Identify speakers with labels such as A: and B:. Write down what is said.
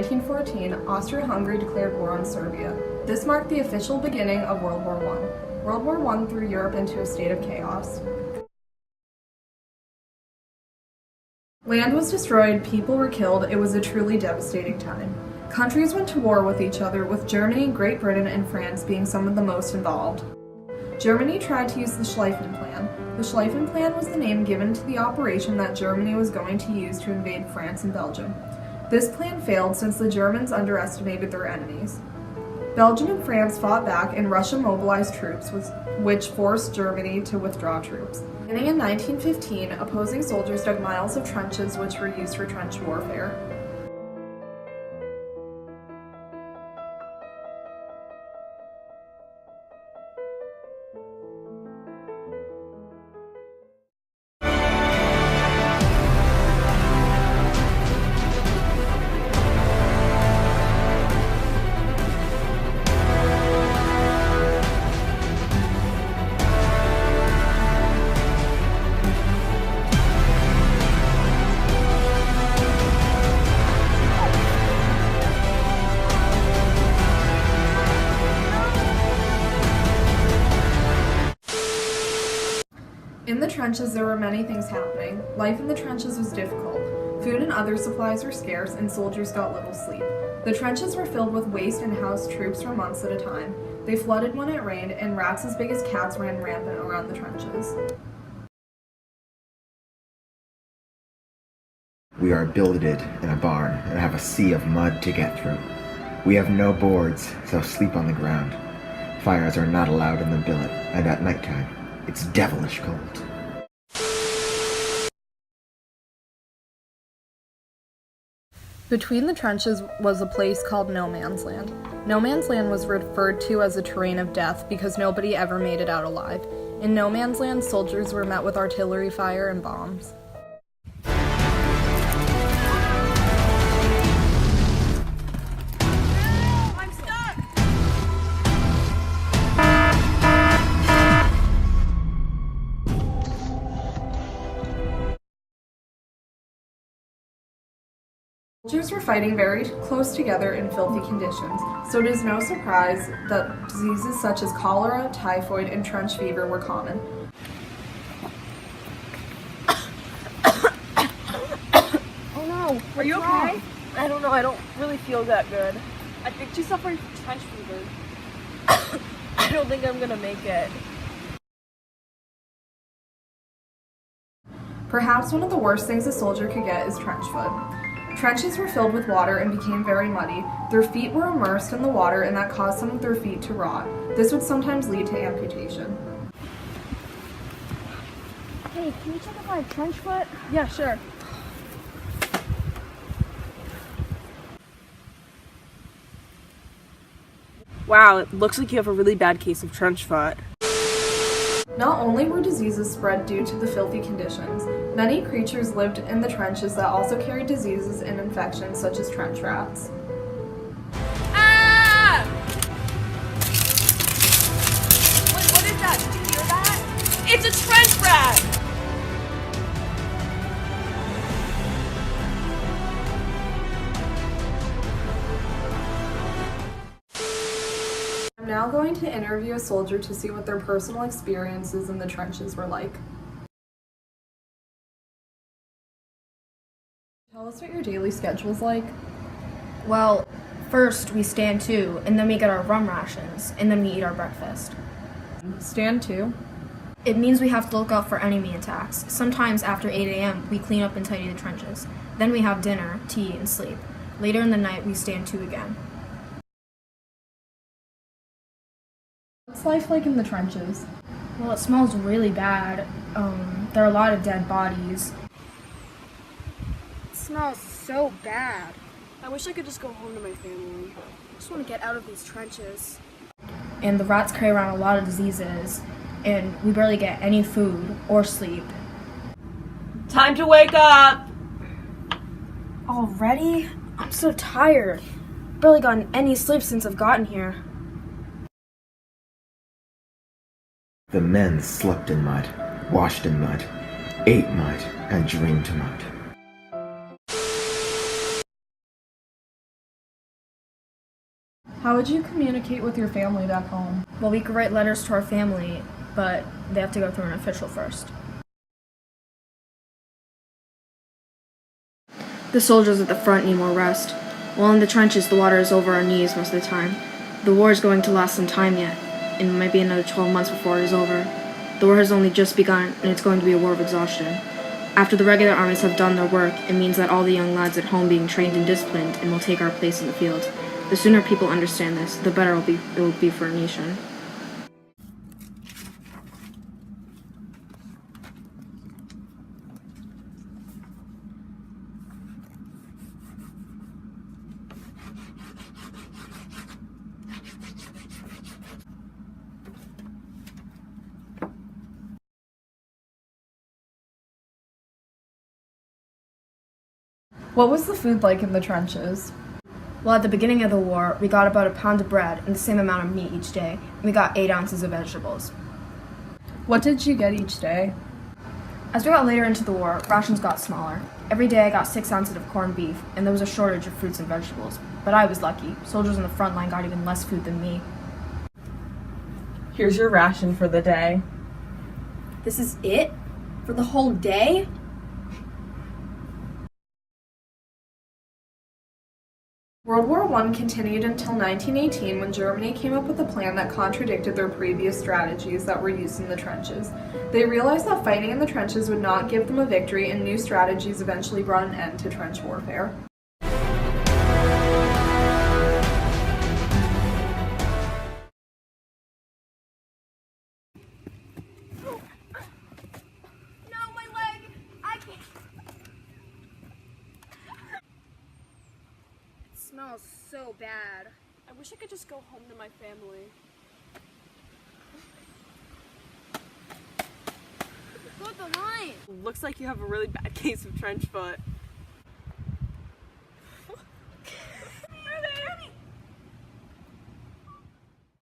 A: 1914, Austria-Hungary declared war on Serbia. This marked the official beginning of World War I. World War I threw Europe into a state of chaos. Land was destroyed, people were killed, it was a truly devastating time. Countries went to war with each other, with Germany, Great Britain, and France being some of the most involved. Germany tried to use the Schlieffen Plan. The Schlieffen Plan was the name given to the operation that Germany was going to use to invade France and Belgium. This plan failed since the Germans underestimated their enemies. Belgium and France fought back, and Russia mobilized troops, which forced Germany to withdraw troops. Beginning in 1915, opposing soldiers dug miles of trenches which were used for trench warfare. In the trenches, there were many things happening. Life in the trenches was difficult. Food and other supplies were scarce, and soldiers got little sleep. The trenches were filled with waste and housed troops for months at a time. They flooded when it rained, and rats as big as cats ran rampant around the trenches.
B: We are billeted in a barn and have a sea of mud to get through. We have no boards, so sleep on the ground. Fires are not allowed in the billet, and at nighttime, it's devilish cold.
A: Between the trenches was a place called No Man's Land. No Man's Land was referred to as a terrain of death because nobody ever made it out alive. In No Man's Land, soldiers were met with artillery fire and bombs. Soldiers were fighting very close together in filthy conditions, so it is no surprise that diseases such as cholera, typhoid, and trench fever were common.
C: Oh no!
D: Are you okay?
C: I don't know, I don't really feel that good.
D: I think she's suffering from trench fever.
C: I don't think I'm gonna make it.
A: Perhaps one of the worst things a soldier could get is trench foot. Trenches were filled with water and became very muddy. Their feet were immersed in the water, and that caused some of their feet to rot. This would sometimes lead to amputation.
C: Hey, can you check if I have trench foot?
D: Yeah, sure. Wow, it looks like you have a really bad case of trench foot.
A: Not only were diseases spread due to the filthy conditions, many creatures lived in the trenches that also carried diseases and infections such as trench rats.
D: Ah! Wait, what is that? Did you hear that? It's a trench rat!
A: I'm now going to interview a soldier to see what their personal experiences in the trenches were like. Tell us what your daily schedule's like.
C: Well, first we stand to, and then we get our rum rations, and then we eat our breakfast.
A: Stand to.
C: It means we have to look out for enemy attacks. Sometimes after 8 a.m., we clean up and tidy the trenches. Then we have dinner, tea, and sleep. Later in the night, we stand to again.
A: What's life like in the trenches?
C: Well, it smells really bad. There are a lot of dead bodies.
E: It smells so bad.
D: I wish I could just go home to my family.
E: I just want to get out of these trenches.
C: And the rats carry around a lot of diseases, and we barely get any food or sleep.
D: Time to wake up!
C: Already? I'm so tired. Barely gotten any sleep since I've gotten here.
B: The men slept in mud, washed in mud, ate mud, and dreamed mud.
A: How would you communicate with your family back home?
C: Well, we could write letters to our family, but they have to go through an official first. The soldiers at the front need more rest. While in the trenches, the water is over our knees most of the time. The war is going to last some time yet, and it might be another 12 months before it is over. The war has only just begun, and it's going to be a war of exhaustion. After the regular armies have done their work, it means that all the young lads at home being trained and disciplined and will take our place in the field. The sooner people understand this, the better it will be for our nation.
A: What was the food like in the trenches?
C: Well, at the beginning of the war, we got about a pound of bread and the same amount of meat each day, and we got 8 ounces of vegetables.
A: What did you get each day?
C: As we got later into the war, rations got smaller. Every day I got 6 ounces of corned beef, and there was a shortage of fruits and vegetables. But I was lucky. Soldiers on the front line got even less food than me.
F: Here's your ration for the day.
E: This is it? For the whole day?
A: World War I continued until 1918 when Germany came up with a plan that contradicted their previous strategies that were used in the trenches. They realized that fighting in the trenches would not give them a victory, and new strategies eventually brought an end to trench warfare.
E: No, my leg! I can't. It smells so bad.
D: I wish I could just go home to my family.
E: Go up the line!
D: Looks like you have a really bad case of trench foot.